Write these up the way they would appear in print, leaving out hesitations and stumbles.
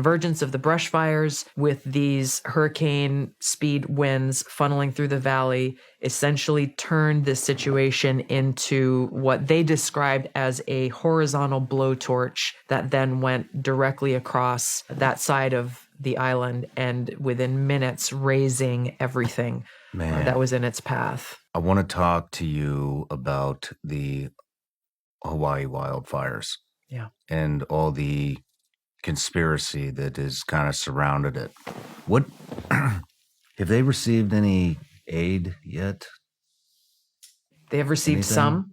convergence of the brush fires with these hurricane speed winds funneling through the valley essentially turned this situation into what they described as a horizontal blowtorch that then went directly across that side of the island and within minutes raising everything that was in its path. I want to talk to you about the Hawaii wildfires. Yeah. And all the conspiracy that has kind of surrounded it. What have they received any aid yet? They have received some.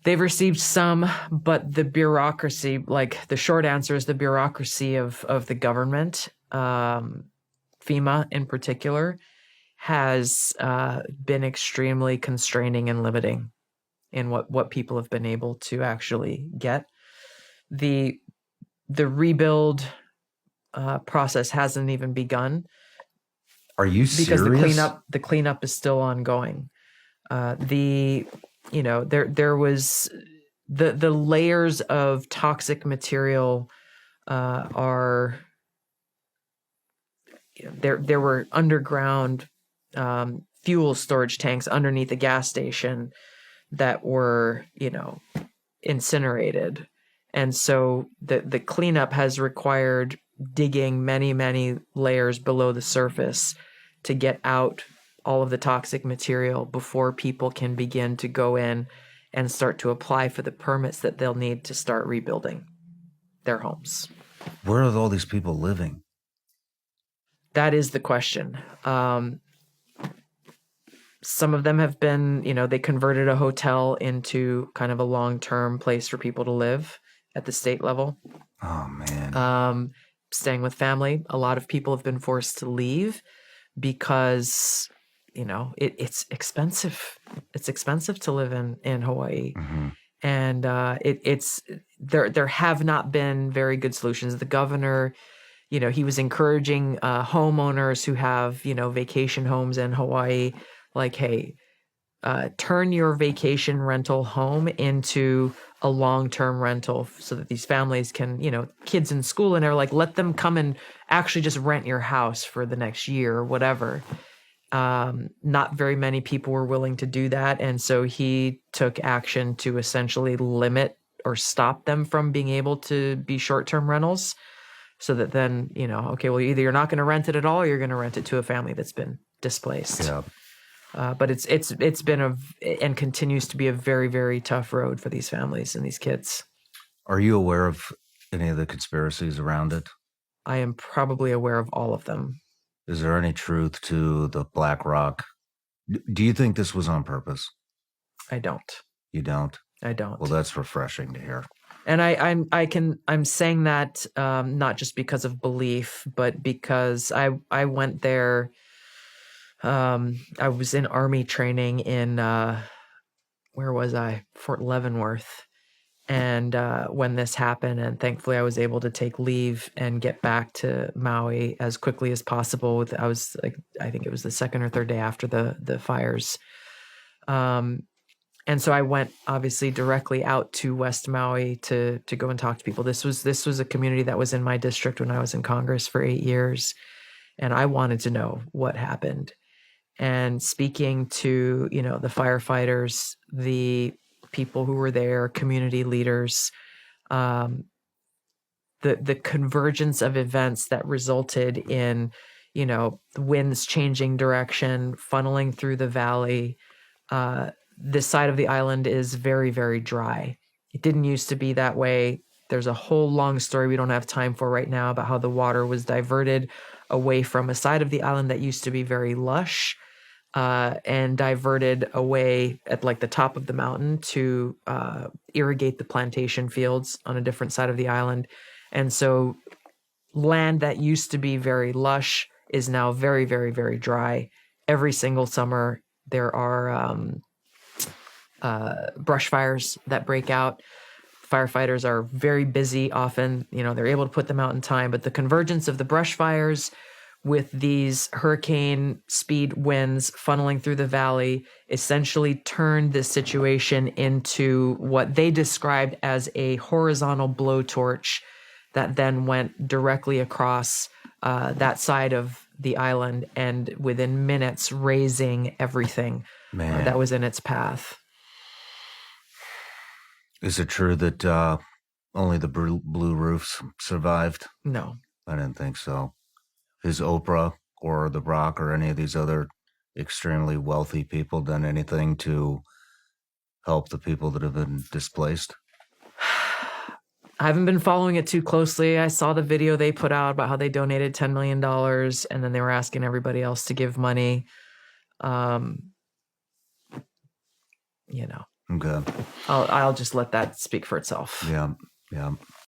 They've received some, but the bureaucracy, like the short answer is the bureaucracy of the government, FEMA in particular, has been extremely constraining and limiting in what people have been able to actually get. The rebuild process hasn't even begun. Are you serious? Because the cleanup is still ongoing. There was the layers of toxic material are there were underground fuel storage tanks underneath the gas station that were incinerated. And so the cleanup has required digging many, many layers below the surface to get out all of the toxic material before people can begin to go in and start to apply for the permits that they'll need to start rebuilding their homes. Where are all these people living? That is the question. Some of them have been, they converted a hotel into kind of a long-term place for people to live at the state level. Oh, man. Staying with family. A lot of people have been forced to leave because, it's expensive. It's expensive to live in Hawaii. Mm-hmm. And there have not been very good solutions. The governor, he was encouraging homeowners who have, vacation homes in Hawaii, like, hey, turn your vacation rental home into a long-term rental so that these families can, kids in school and they're like, let them come and actually just rent your house for the next year or whatever. Not very many people were willing to do that. And so he took action to essentially limit or stop them from being able to be short-term rentals so that then, okay, well, either you're not going to rent it at all or you're going to rent it to a family that's been displaced. Yeah. But it's been and continues to be a very, very tough road for these families and these kids. Are you aware of any of the conspiracies around it? I am probably aware of all of them. Is there any truth to the Black Rock? Do you think this was on purpose? I don't. You don't? I don't. Well, that's refreshing to hear. And I'm saying that not just because of belief, but because I went there. I was in Army training in where was I? Fort Leavenworth. And when this happened, and thankfully I was able to take leave and get back to Maui as quickly as possible. I was like, I think it was the second or third day after the fires. And so I went obviously directly out to West Maui to go and talk to people. This was a community that was in my district when I was in Congress for 8 years. And I wanted to know what happened. And speaking to, the firefighters, the people who were there, community leaders, the convergence of events that resulted in, the winds changing direction, funneling through the valley. This side of the island is very, very dry. It didn't used to be that way. There's a whole long story we don't have time for right now about how the water was diverted away from a side of the island that used to be very lush, and diverted away at like the top of the mountain to irrigate the plantation fields on a different side of the island. And so land that used to be very lush is now very, very, very dry. Every single summer there are brush fires that break out. Firefighters are very busy often. They're able to put them out in time, but the convergence of the brush fires with these hurricane speed winds funneling through the valley essentially turned this situation into what they described as a horizontal blowtorch that then went directly across that side of the island, and within minutes razing everything Man, that was in its path. is it true that only the blue roofs survived? No. I didn't think so. Has Oprah or The Rock or any of these other extremely wealthy people done anything to help the people that have been displaced? I haven't been following it too closely. I saw the video they put out about how they donated $10 million, and then they were asking everybody else to give money. You know, Okay. I'll just let that speak for itself. Yeah. Yeah.